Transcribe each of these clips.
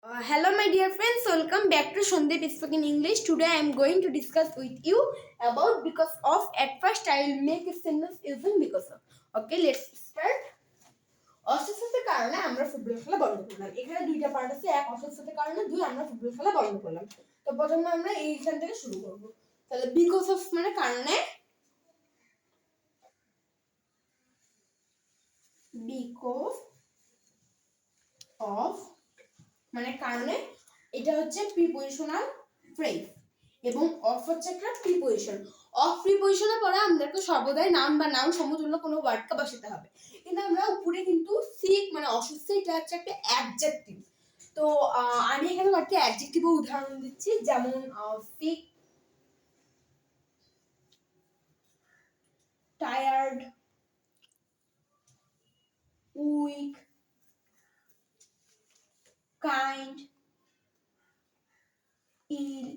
Hello my dear friends, welcome back to Sandeep Speaking English. Today I am going to discuss with you about because of. At first I will make a sentence using because of. Okay, let's start. অসুস্থতার কারণে আমরা football খেলা বন্ধ করলাম। এখানে দুইটা part আছে, এক অসুস্থতার কারণে, দুই আমরা ফুটবল খেলা বন্ধ করলাম। তো প্রথমে আমরা এইখান থেকে শুরু করব। তাহলে বিকজ অফ মানে কারণে, বিকজ অফ মানে কারণে, এটা হচ্ছে প্রিপজিশনাল ফ্রেজ এবং অফ হচ্ছে একটা প্রিপজিশন। অফ প্রিপজিশনের পরে আমাদেরকে সর্বদাই নাউন বা নাউন সমতুল্য কোনো ওয়ার্ডকে বসাতে হবে। কিন্তু আমরা উপরে কিন্তু সিক মানে অসুস্থ, এটা হচ্ছে একটা অ্যাডজেক্টিভ। তো আমি এখানে কয়েকটা অ্যাডজেক্টিভের উদাহরণ দিচ্ছি, যেমন সিক, টায়ার্ড, উইক, কাইন্ড, ইল।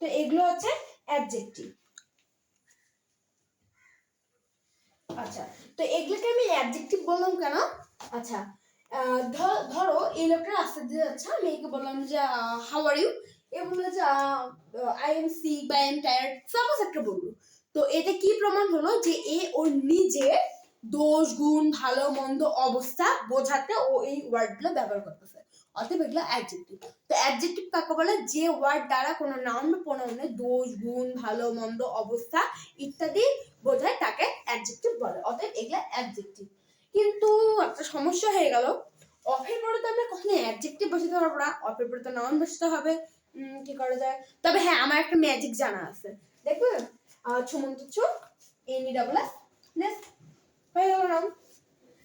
তো এগুলো হচ্ছে অ্যাডজেক্টিভ। আচ্ছা, তো এগুলোকে আমি অ্যাডজেক্টিভ বললাম কেন? আচ্ছা, ধরো এই লোকটা রাস্তা দিয়ে যাচ্ছে, আমি একে বললাম যে হাউ আর ইউ, এ বললো যে আই এম সিক বা আই এম টায়ার্ড, সাপোজ একটা বললো। তো এটা কি প্রমাণ হলো যে এ ওর নিজে দোষ গুণ ভালো মন্দ অবস্থা বোঝাতে ও এই ওয়ার্ডগুলো ব্যবহার করতেছে, অতএব এগুলো অ্যাডজেক্টিভ। তো অ্যাডজেক্টিভ কাকে বলে? যে ওয়ার্ড দ্বারা কোনো নাউন বা প্রোনাউনের দোষ গুণ ভালো মন্দ অবস্থা ইত্যাদি বোঝায় তাকে অ্যাডজেক্টিভ বলে, অতএব এগুলো অ্যাডজেক্টিভ। কিন্তু একটা সমস্যা হয়ে গেল, অফের পরে তো আমরা কখনো অ্যাডজেক্টিভ বসাতে পারবো না, অফের পরে তো নাউন বসাতে হবে। কি করা যায়? তবে হ্যাঁ, আমার একটা ম্যাজিক জানা আছে, দেখবেন ছুমন্ত ছু এনি ডাবল এস নেস হয়ে গেল নাউন।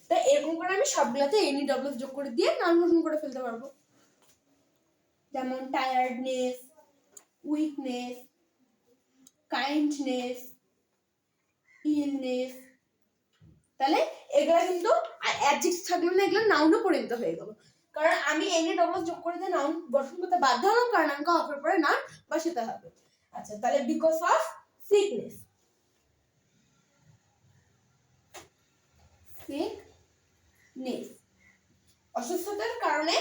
তাই এরকম করে আমি সবগুলোতে এনি ডাবল এস যোগ করে দিয়ে নাউন গঠন করে ফেলতে পারবো, যেমন টায়ার্ডনেস, উইকনেস, কাইন্ডনেস, ইলনেস। তাহলে এগুলা কিন্তু অ্যাডজেক্টিভ থাকলে না, এগুলো নাউনও পরিণত হয়ে গেল, কারণ আমি এনি ডাবল যোগ করে দিয়ে নাউন গঠন করতে বাধ্য হলাম, কারণ আমাকে অফের পরে নাউন বসাতে হবে। আচ্ছা, তাহলে বিকজ অফ সিকনেস, সিকনেস অসুস্থতার কারণে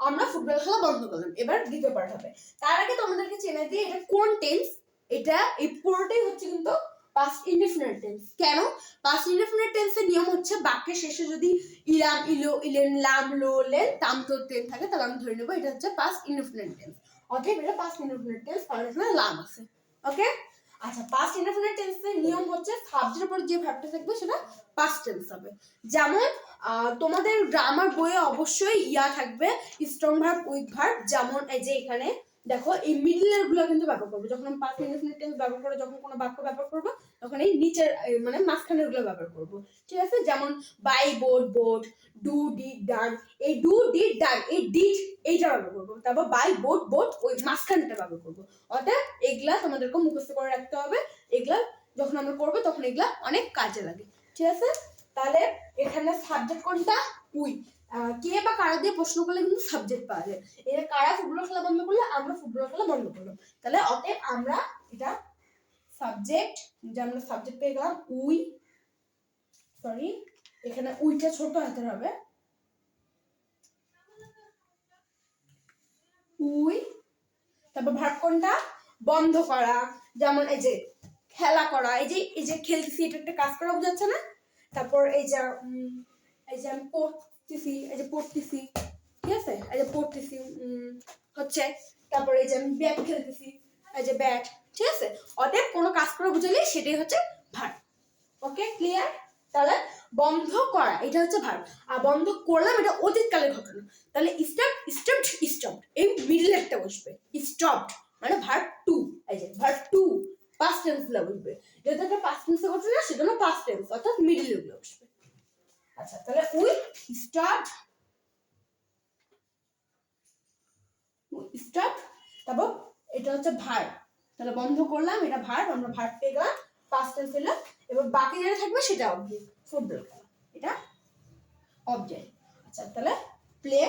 আমরা ফুটবল খেলা বন্ধ করলাম। এবার দ্বিতীয় পার্ট হবে। তার আগে তোমাদেরকে চেনে দিয়ে এটা কোন টেন্স, এটা এই পুরোটাই হচ্ছে কিন্তু পাস্ট ইনডিফিনিট টেন্স। কেন? পাস্ট ইনডিফিনিট টেন্সের নিয়ম হচ্ছে বাক্যের শেষে যদি ইলাম, ইলো, ইলেন, লাম, লো, লেন, তাম, তো, তেন থাকে, তাহলে আমি ধরে নেবো এটা হচ্ছে পাস্ট ইনডিফিনিট টেন্স। অতএব এটা পাস্ট ইনডিফিনিট টেন্স, কারণ এখানে লাম আছে। ওকে। আচ্ছা, পাস্ট ইনডিফিনিট টেন্সের নিয়ম হচ্ছে সাবজেক্টের পর যে ভার্বটা থাকবে সেটা পাস্ট টেন্স হবে। যেমন তোমাদের গ্রামার বইয়ে অবশ্যই ইয়া থাকবে, স্ট্রং ভার্ব, উইক ভার্ব। যেমন এই যে এখানে দেখো, এই মিডলের গুলো কিন্তু ব্যবহার করবো যখন আমি পাস্ট ইনডিফিনিট টেন্স ব্যবহার করবো, যখন কোনো বাক্য ব্যবহার করবো তখন এই নিচের মানে মাঝখানের গুলো ব্যবহার করবো। ঠিক আছে? যেমন buy, bought, bought, do, did, done. এই ডু, ডিড, ডান, এই ডিড এইটা ব্যবহার করবো, তারপর বাই, বোট, বোট ওই মাঝখানটা ব্যবহার করবো। অর্থাৎ এগুলা তোমাদেরকে মুখস্থ করে রাখতে হবে। এগুলা যখন আমরা করবো তখন এগুলা অনেক কাজে লাগে। ঠিক আছে? তাহলে এখানে সাবজেক্ট কোনটা? উই। কে বা কারা দিয়ে প্রশ্ন করলে কিন্তু সাবজেক্ট পাওয়া যায়। এরা কারা ফুটবল খেলা বন্ধ করলে, আমরা ফুটবল খেলা বন্ধ করলাম। তাহলে অতএব আমরা এটা সাবজেক্ট, যে আমরা সাবজেক্ট পেয়ে গেলাম উই। সরি, এখানে উইটা ছোট হাতের হবে, উই। তারপর ভার্ব কোনটা? বন্ধ করা। যেমন এই যে খেলা করা, এই যে খেলতেছি, এটা একটা কাজ করা বোঝাচ্ছে না? তারপর এই যে আমি পড়তেছি, এই যে পড়তেছি, ঠিক আছে, এই যে পড়তেছি হচ্ছে। তারপর এই যে আমি ব্যাট খেলতেছি, এই যে ব্যাট। ঠিক আছে? অতএব কোনো কাজ করা বুঝালে সেটাই হচ্ছে ভার্ব। ওকে, ক্লিয়ার? তাহলে বন্ধ করা এটা হচ্ছে ভার্ব, আর বন্ধ করলাম এটা অতীতকালের ঘটনা। তাহলে স্টপড এই মিডল একটা বসবে, স্টপড মানে ভার্ব টু। এই যে ভার্ব টু পাস্ট টেন্স গুলো বসবে, যেহেতু একটা পাস্ট টেন্সের ঘটনা সেজন্য পাস্ট টেন্স অর্থাৎ মিডল গুলো বসবে। আচ্ছা, তাহলে উই স্টার্ট, তারপর এটা হচ্ছে ভার্ব। তাহলে বন্ধ করলাম এটা ভার্ব, আমরা ভার্ব পেয়ে গেলাম, পাস্ট টেন্স পেলাম। এবার বাকি যেটা থাকবে সেটা অবজেক্ট, ফুটবল খেলা এটা অবজেক্ট। আচ্ছা, তাহলে প্লে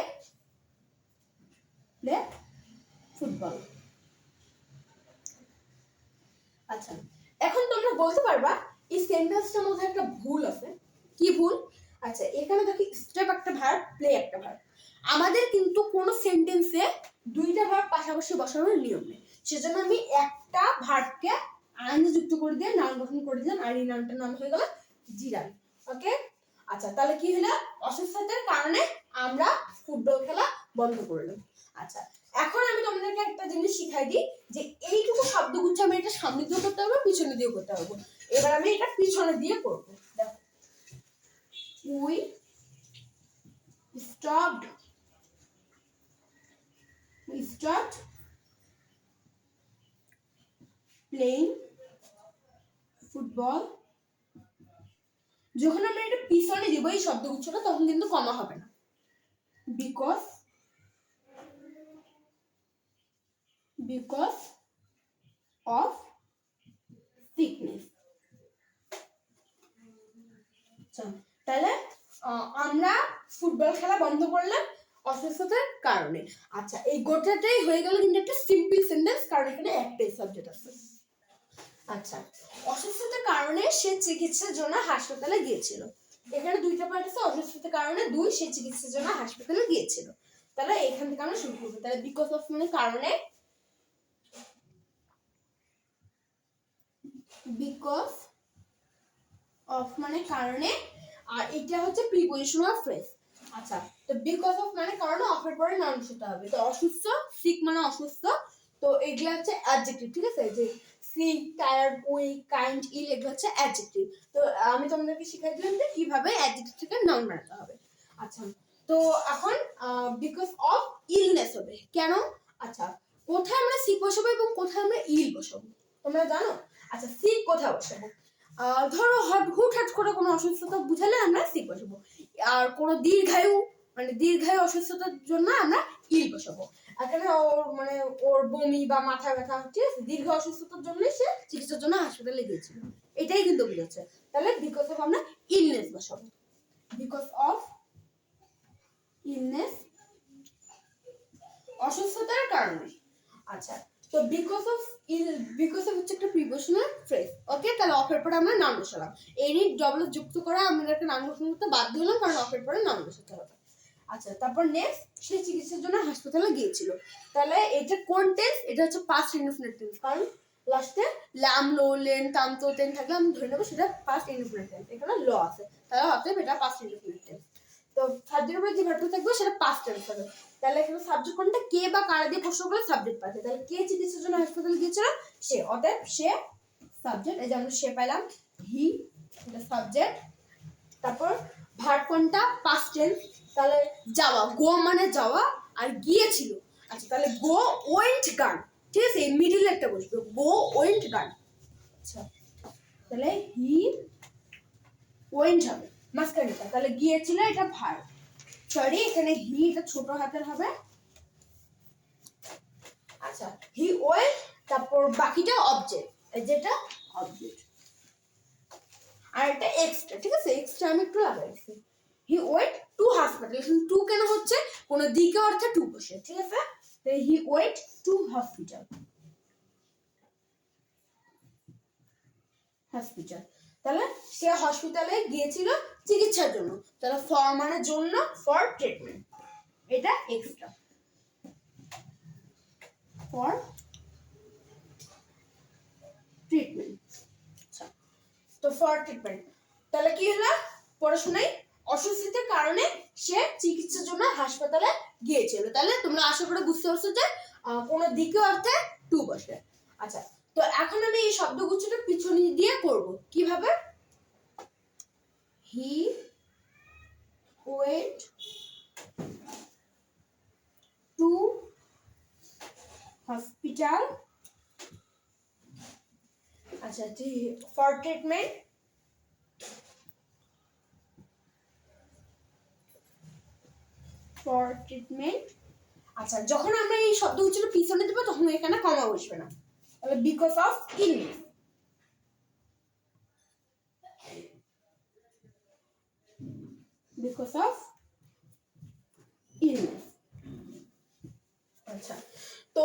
ফুটবল। আচ্ছা, এখন তোমরা বলতে পারবা এই সেন্টেন্সটার মধ্যে একটা ভুল আছে। কি ভুল? আচ্ছা, এখানে দেখি স্টেপ একটা ভার্ব, প্লে একটা ভার্ব। আমাদের কিন্তু কোনো সেন্টেন্সে দুইটা ভার্ব পাশাপাশি বসানোর নিয়ম নেই, সেজন্য আমি একটা ভার্বকে আইনে যুক্ত করে দিয়ে নাউন গঠন করে দিলাম, আর এই নাউনটার নাম হয়ে গেল জিরান। ওকে, আচ্ছা তাহলে কি হলো, অসুস্থতার কারণে আমরা ফুটবল খেলা বন্ধ করলাম। আচ্ছা এখন আমি তোমাদেরকে একটা জিনিস শিখাই দিই যে এইটুকু শব্দগুচ্ছ আমি এটা সামনে দিয়ে করতে হবে, পিছনে দিয়ে করতে হবে। এবার আমি এটা পিছনে দিয়ে করবো। দেখো, we stopped playing football। যখন আমরা এটা পিছনে দিব এই শব্দগুচ্ছটা, তখন কিন্তু কমা হবে না, because of sickness। তাহলে আমরা ফুটবল খেলা বন্ধ করলাম অসুস্থতার কারণে। আচ্ছা এই গোটাটাই হয়ে গেল কিন্তু একটা সিম্পল সেন্টেন্স, কারণ এখানে একটাই সাবজেক্ট আছে। আচ্ছা, অসুস্থতার কারণে সে চিকিৎসার জন্য হাসপাতালে গিয়েছিল। এখানে দুইটা পার্ট আছে, অসুস্থতার কারণে দুই, সে চিকিৎসার জন্য হাসপাতালে গিয়েছিল। তাহলে এখান থেকে আমরা শুরু করবো। তাহলে বিকজ অফ মানে কারণে, বিকজ অফ মানে কারণে, আর এটা হচ্ছে প্রিপোজিশনাল ফ্রেজ। আচ্ছা তো বিকজ অফ মানে কারণে, অফের পরে নাউন বসাতে হবে। তো অসুস্থ, সিক মানে অসুস্থ, তো এগুলো হচ্ছে অ্যাডজেক্টিভ, ঠিক আছে? যে সিক, টায়ার্ড, উইক, কাইন্ড, ইল এগুলো হচ্ছে অ্যাডজেক্টিভ। তো আমি তোমাদেরকে শিখাই দিলাম যে কিভাবে অ্যাডজেক্টিভ থেকে নাউন বানাতে হবে। আচ্ছা তো এখন বিকজ অফ ইলনেস হবে কেন? আচ্ছা কোথায় আমরা সিক বসাবো এবং কোথায় আমরা ইল বসাবো তোমরা জানো? আচ্ছা সিক কোথায় বসাবো? ধরো হুটহাট করে কোনো অসুস্থতা বুঝালে আমরা সিক বসাবো, আর কোনো দীর্ঘায়ু মানে দীর্ঘায়ু অসুস্থতার জন্য আমরা ইল বসাবো। এখানে ওর বমি বা মাথা ব্যথা হচ্ছে, দীর্ঘ অসুস্থতার জন্য সে চিকিৎসার জন্য হাসপাতালে গিয়েছিল, এটাই কিন্তু বুঝাচ্ছে। তাহলে বিকজ অফ আমরা ইলনেস বসাবো, বিকজ অফ ইলনেস অসুস্থতার কারণে। আচ্ছা তো বিকজ অফ হচ্ছে একটা প্রিপোজিশনাল ফ্রেজ। ওকে, তাহলে অফের পরে আমরা নাউন বসালাম, এনি ডবল যুক্ত করে আমরা একটা নাউন গঠন করতে বাধ্য হলাম, কারণ অফের পরে নাউন বসাতে হবে। আচ্ছা তারপর নেক্সট, সে চিকিৎসার জন্য হাসপাতালে গিয়েছিল। তাহলে এটা কোন টেন্স? এটা হচ্ছে পাস্ট ইনডিফিনিট টেন্স, কারণ লাস্টে লাম, লো, লেন, তাম, তো, তেন থাকলে আমি ধরে নেবো সেটা পাস্ট ইনডিফিনিট টেন্স, এখানে ল আছে, তাহলে অতএব এটা পাস্ট ইনডিফিনিট টেন্স। তো সাবজেক্টের উপরে যে ভার্বটা থাকবে সেটা পাস্ট টেন্স হবে। তাহলে এখানে সাবজেক্ট কোনটা? কে বা কারা দিয়ে প্রশ্ন করলে সাবজেক্ট পাচ্ছে। তাহলে কে চিকিৎসার জন্য হাসপাতালে গিয়েছিল? সে, অতএব সে সাবজেক্ট। এই যে আমরা সে পাইলাম, হি এটা সাবজেক্ট। তারপর ভার্ব কোনটা? Past tense. তাহলে যাওয়া, গো মানে যাওয়া, আর গিয়েছিল। আচ্ছা তাহলে গো ওয়েন্ট গান, ঠিক আছে? এই মিডিলে একটা বসবে, গো ওয়েন্ট গান। আচ্ছা তাহলে হি ওয়েন্ট হবে মাঝখানেটা, তাহলে গিয়েছিল এটা ভার্ব, সরি এখানে হি এটা ছোট হাতের হবে। আচ্ছা হি ওয়েন্ট, তারপর বাকিটা অবজেক্ট, যেটা অবজেক্ট, আর এটা এক্সট্রা, ঠিক আছে? এক্সট্রা আমি একটু লাগাইছি। হি ওয়েন্ট টু হসপিটাল, এখানে টু কেন হচ্ছে? কোন দিকে অর্থে টু বসে, ঠিক আছে? তাহলে he went to hospital, hospital. তাহলে সে হসপিটালে গিয়েছিল চিকিৎসার জন্য, তাহলে ফর মানে জন্য, ফর ট্রিটমেন্ট, এটা এক্সট্রা, ফর ট্রিটমেন্ট। আচ্ছা তো ফর ট্রিটমেন্ট, তাহলে কি হলো? পড়াশোনায় অসুস্থতার কারণে সে চিকিৎসার জন্য হাসপাতালে গিয়েছিল। তাহলে তোমরা আশা করে বুঝতে পারছো যে কোন দিকে অর্থে টু বসে। আচ্ছা তো এখন আমি এই শব্দগুচ্ছটা পিছনে দিয়ে করব কিভাবে? হি ওয়েন্ট টু হসপিটাল, আচ্ছা ফর ট্রিটমেন্ট, ফর ট্রিটমেন্ট। আচ্ছা যখন আমরা এই শব্দগুচ্ছটা পিছনে দেবো তখন এখানে কমা বসবে না, তাহলে because of illness, because of illness. আচ্ছা তো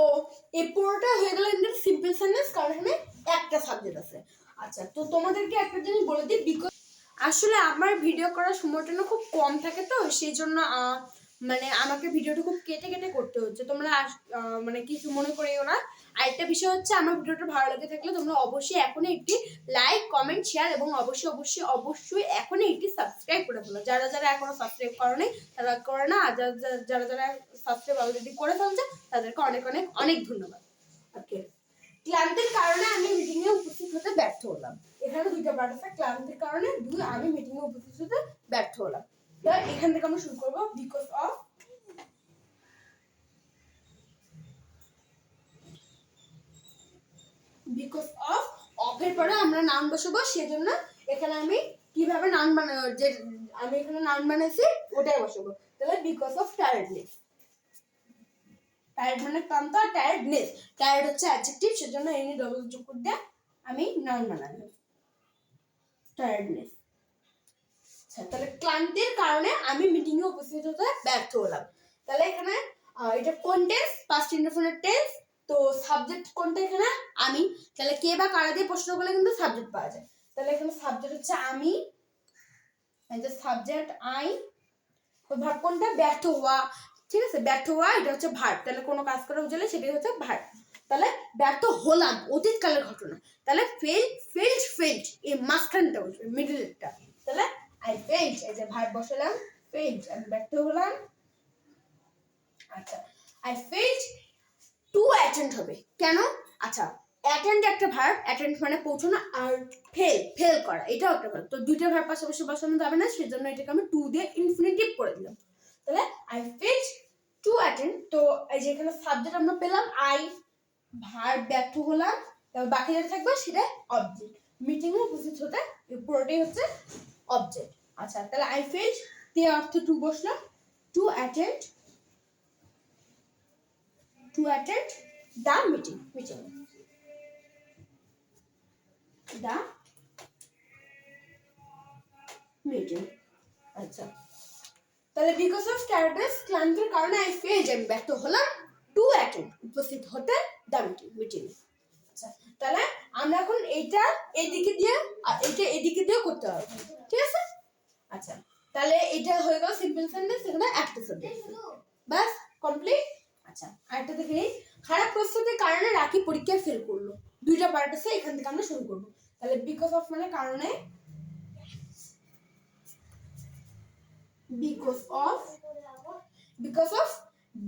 এই পুরোটা হয়ে গেল ইন সিম্পল সেন্টেন্স, কারণ এখানে একটা সাবজেক্ট আছে। আচ্ছা তো তোমাদেরকে একটা জিনিস বলে দিই, বিকজ আসলে আমার ভিডিও করার সময়টা না খুব কম থাকে, তো সেই জন্য মানে আমাকে ভিডিওটা খুব কেটে কেটে করতে হচ্ছে, তোমরা মানে কিছু মনে করিও না। আরেকটা বিষয় হচ্ছে, আমার ভিডিওটা ভালো লেগে থাকলে তোমরা অবশ্যই এখনই একটি লাইক, কমেন্ট, শেয়ার এবং অবশ্যই অবশ্যই অবশ্যই এখনই একটি সাবস্ক্রাইব করে ফেলো। যারা যারা এখনো সাবস্ক্রাইব করোনি তারা করে না, আর যারা যারা সাবস্ক্রাইব অলরেডি করে ফেলছে তাদেরকে অনেক অনেক অনেক ধন্যবাদ। ওকে, ক্লান্তির কারণে আমি মিটিং এ উপস্থিত হতে ব্যর্থ হলাম। এখানে দুইটা পার্ট আছে, ক্লান্তির কারণে আমি মিটিং এ উপস্থিত হতে ব্যর্থ হলাম। তো এখান থেকে আমরা শুরু করব, বিকজ অফ অফের পরে আমরা নাউন বসাবো, সেজন্য এখানে আমি কিভাবে নাউন বানাবো, যে আমি এখানে নাউন বানাইছি ওটাই বসাবো। তাহলে বিকজ অফ টায়ার্ডনেস, টায়ার্ড মানে ক্লান্ত, আর টায়ার্ডনেস, টায়ার্ড হচ্ছে অ্যাডজেক্টিভ, সেজন্য এনি ডবল যোগ করে আমি নাউন বানালাম টায়ার্ডনেস। আচ্ছা, তাহলে ক্লান্তির কারণে আমি মিটিং এ উপস্থিত হতে ব্যর্থ হলাম। তাহলে এখানে এটা কোন টেন্স, পাস্ট ইনডেফিনিট টেন্স। তো সাবজেক্ট কোনটা এখানে, আমি। তাহলে কে বা কারা দিয়ে প্রশ্ন করলে কিন্তু সাবজেক্ট পাওয়া যায়। তাহলে এখানে সাবজেক্ট হচ্ছে আমি, এই যে সাবজেক্ট আই। তো ভার্ব কোনটা, ব্যর্থ হওয়া, ঠিক আছে, ব্যর্থ হওয়া এটা হচ্ছে ভার্ব। তাহলে কোনো কাজ করা বুঝলে সেটাই হচ্ছে ভার্ব। তাহলে ব্যর্থ হলাম অতীতকালের ঘটনা, তাহলে ফেল্ড এই মাঝখানটা বসবে, মিডলটা। তাহলে আই ফেল্ড, এই যে ভার্ব বসালাম, ফেল্ড আমি ব্যর্থ হলাম। আচ্ছা, আই ফেল্ড টু অ্যাটেন্ড হবে কেন, আচ্ছা অ্যাটেন্ড একটা ভার্ব, অ্যাটেন্ড মানে পৌঁছানো, আর ফেল করা এটাও একটা ভার্ব। তো দুইটা ভার্ব পাশাপাশি বসানো যাবে না, সেজন্য এটাকে আমি টু দিয়ে ইনফিনিটিভ করে দিলাম। তাহলে আই ফেল্ড টু অ্যাটেন্ড। তো এই যে এখানে সাবজেক্ট আমরা পেলাম আই, ভার্ব ব্যর্থ হলাম, তারপর বাকি যেটা থাকবে সেটা অবজেক্ট। মিটিং এ উপস্থিত হতে পুরোটাই হচ্ছে অবজেক্ট। আচ্ছা, তাহলে আই ফেল্ড তে অর্থ টু বসলো, to attend the meeting, the meeting. আচ্ছা, তাহলে বিকজ অফ টায়ার্ডনেস ক্লান্তির কারণে আই ফেল্ড আমি ব্যর্থ হলাম টু অ্যাটেন্ড উপস্থিত হতে দ্য মিটিং। আচ্ছা, তাহলে আমরা এখন এইটা এদিকে দিয়ে আর এটা এদিকে দিয়ে করতে হবে, ঠিক আছে। আচ্ছা, তাহলে এটা হয়ে গেল সিম্পল সেন্টেন্স, এখানে একটা সেন্টেন্স বাস কমপ্লিট। আচ্ছা, আরেকটা দেখে নিই, খারাপ প্রস্তুতির কারণে রাখি পরীক্ষায় ফেল করলো। দুইটা পার্ট আছে, এখান থেকে আমরা শুরু করব। তাহলে বিকজ অফ মানে কারণে, বিকজ অফ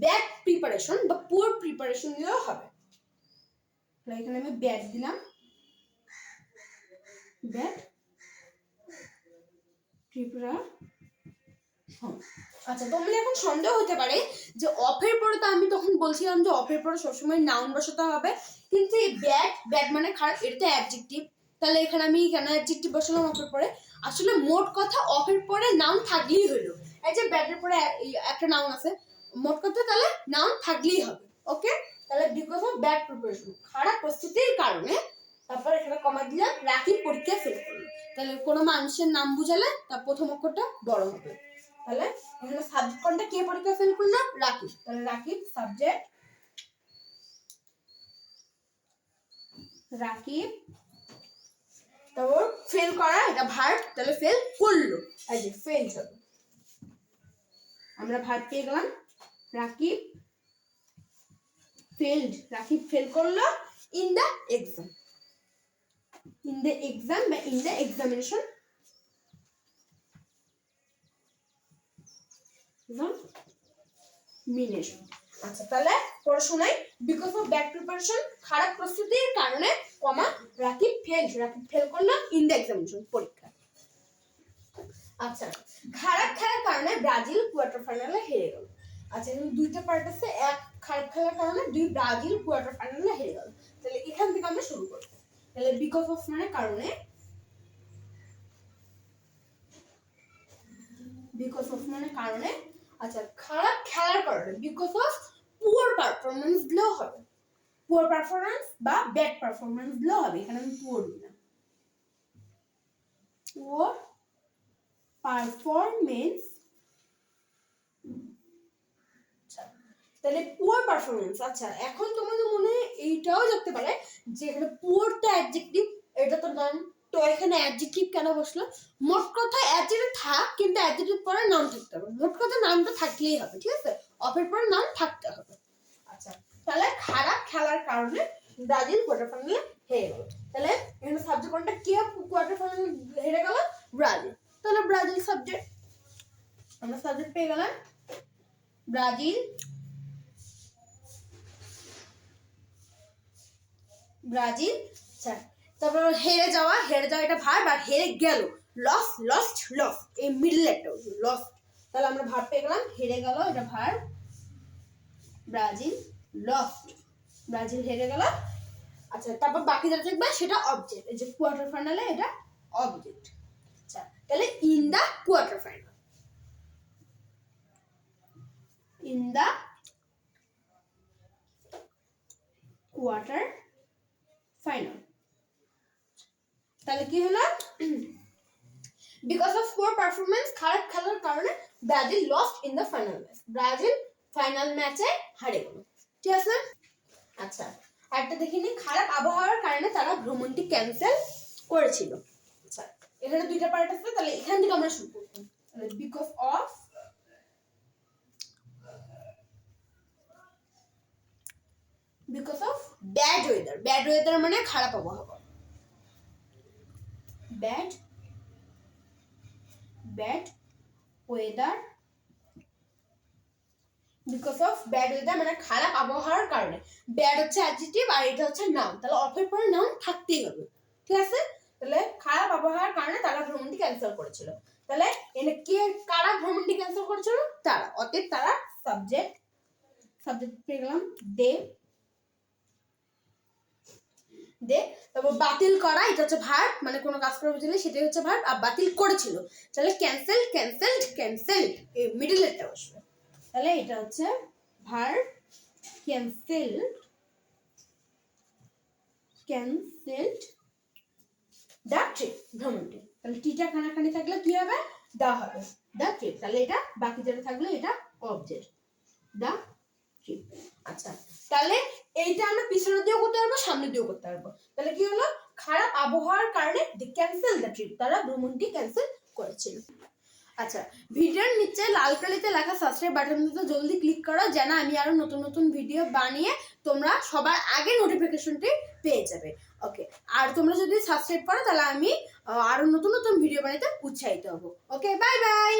ব্যাড প্রিপারেশন বা পুয়ার প্রিপারেশন দিলেও হবে। এখানে আমি ব্যাড দিলাম, ব্যাড প্রিপারেশন। আচ্ছা, তোমাদের এখন সন্দেহ হতে পারে যে অফের পরে, তো আমি তখন বলছিলাম যে অফের পরে সবসময় নাউন বসাতে হবে, কিন্তু এই ব্যাড মানে খারাপ, এটা তো অ্যাডজেক্টিভ। তাহলে এখানে আমি কেন অ্যাডজেক্টিভ বসালাম অফের পরে, আসলে মোট কথা অফের পরে নাউন থাকলেই হলো। এই যে ব্যাডের পরে একটা নাউন আছে, মোট কথা তাহলে নাউন থাকলেই হবে। ওকে, তাহলে বিকজ অফ ব্যাড প্রিপারেশন খারাপ প্রস্তুতির কারণে, তারপর এখানে কমা দিলাম রাখি পরীক্ষা ফেল করলো। তাহলে কোনো মানুষের নাম বুঝালে তার প্রথম অক্ষরটা বড় হবে। তাহলে এখানে সাবজেক্ট কোনটা, কে পরীক্ষা ফেল করলো, রাকিব। তাহলে রাকিব সাবজেক্ট, রাকিব, তারপর ফেল করা এটা ভার্ব, তাহলে ফেল করলো, এই যে ফেল হবে, আমরা ভার্ব পেয়ে গেলাম। রাকিব ফেলড, রাকিব ফেল করলো in the exam, in the exam বা ইন দ্য এক্সামিনেশন। আচ্ছা, তাহলে পড়াশোনাই বিকজ অফ ব্যাড প্রিপারেশন খারাপ প্রস্তুতির কারণে কমা রাকিব ফেল করলো ইন দ্য এক্সামিনেশন পরীক্ষা। আচ্ছা, খারাপ খেলার কারণে ব্রাজিল কোয়ার্টার ফাইনালে হেরে গেল। আচ্ছা, এখানে দুইটা পার্ট আছে, এক খারাপ খেলার কারণে, দুই ব্রাজিল কোয়ার্টার ফাইনালে হেরে গেল। তাহলে এখান থেকে আমরা শুরু করব। তাহলে বিকজ অফ মানে কারণে, বিকজ অফ মানে কারণে। আচ্ছা, খারাপ খেলার কারণে বিকজ অফ পুয়ার পারফরম্যান্স দিলেও হবে, পুয়ার পারফরম্যান্স বা ব্যাড পারফরম্যান্স দিলেও হবে। এখানে আমি পুয়ার দিলাম, পুয়ার পারফরম্যান্স। তাহলে পুয়ার পারফরম্যান্স। আচ্ছা, এখন তোমাদের মনে এইটাও থাকতে পারে যে এখানে পুয়ার তো অ্যাডজেক্টিভ, এটা তো নাউন, তো এখানে অ্যাডজেক্টিভ কেন বসলো? মোট কথা অ্যাডজেক্টিভ থাক, কিন্তু অ্যাডজেক্টিভ পরে নাউন থাকতে হবে। মোট কথা নাউনটা থাকলেই হবে, ঠিক আছে? অফের পরে নাউন থাকতে হবে। আচ্ছা, তাহলে খারাপ খেলার কারণে ব্রাজিল কোয়ার্টার ফাইনালে হেরে গেল। তাহলে এখানে সাবজেক্ট কোনটা? কে কোয়ার্টার ফাইনালে হেরে গেল? ব্রাজিল। তাহলে ব্রাজিল সাবজেক্ট, আমরা সাবজেক্ট পেয়ে গেলাম ব্রাজিল। ব্রাজিল। আচ্ছা, তারপর হেরে যাওয়া এটা ভার্ব, আর হেরে গেল লস্ট এই মিডল একটা লস্ট। তাহলে আমরা ভার্ব পেয়ে গেলাম হেরে গেল, এটা ভার্ব। ব্রাজিল লস্ট, ব্রাজিল হেরে গেল। আচ্ছা, তারপর বাকি যেটা থাকবে সেটা অবজেক্ট, এই যে কোয়ার্টার ফাইনালে এটা অবজেক্ট। আচ্ছা, তাহলে in the quarter final, in the quarter final. তাহলে কি হলো? বিকজ অফ পুয়ার পারফরমেন্স, খারাপ খেলার কারণে Brazil lost in the final match, Brazil final ম্যাচে হারে গেল। ঠিক আছে? আচ্ছা, আরেকটা দেখে নিই, খারাপ আবহাওয়ার কারণে তারা ভ্রমণটি ক্যান্সেল করেছিল। আচ্ছা, এখানে দুইটা পার্ট আছে, তাহলে এখান থেকে আমরা শুরু করব। তাহলে because of bad weather, bad weather মানে খারাপ আবহাওয়া, bad weather, because of bad weather মানে খারাপ আবহাওয়ার কারণে। ব্যাড হচ্ছে অ্যাডজেক্টিভ আর এটা হচ্ছে নাউন, তাহলে অফের পরে নাউন থাকতেই হবে। ঠিক আছে? তাহলে খারাপ আবহাওয়ার কারণে তারা ভ্রমণটি ক্যান্সেল করেছিল। তাহলে এনে কে কারা ভ্রমণটি ক্যান্সেল করেছিল? তারা। অতএব তারা সাবজেক্ট পেয়ে গেলাম দে। তারপর বাতিল করা, এটা হচ্ছে ভার্ব, মানে কোনো কাজ করে বুঝলে সেটাই হচ্ছে ভার্ব। আর বাতিল করেছিল, তাহলে ক্যান্সেলড এই মিডলেরটা বসবে। তাহলে এটা হচ্ছে ভার্ব ক্যান্সেলড দ্য ট্রিপ, ভ্রমণটি। তাহলে টিটা খানাখানি থাকলে কি হবে? দা হবে, দ্য ট্রিপ। তাহলে এটা বাকি যেটা থাকলে এটা অবজেক্ট, দ্য ট্রিপ। আচ্ছা, তাহলে এইটা আমরা পিছনে দিয়েও করতে পারবো, সামনে দিয়েও করতে পারবো। তাহলে কি হলো? খারাপ আবহাওয়ার কারণে দি ক্যান্সেল দ্য ট্রিপ, তারা ভ্রমণটি ক্যান্সেল করেছিল। আচ্ছা, ভিডিওর নিচে লাল কালিতে লেখা সাবস্ক্রাইব বাটনটিতে জলদি ক্লিক করো, যেন আমি আরো নতুন ভিডিও বানিয়ে তোমরা সবার আগে নোটিফিকেশনটি পেয়ে যাবে। ওকে, আর তোমরা যদি সাবস্ক্রাইব করো তাহলে আমি আরো নতুন ভিডিও বানাতে উৎসাহিত হব। ওকে, বাই বাই।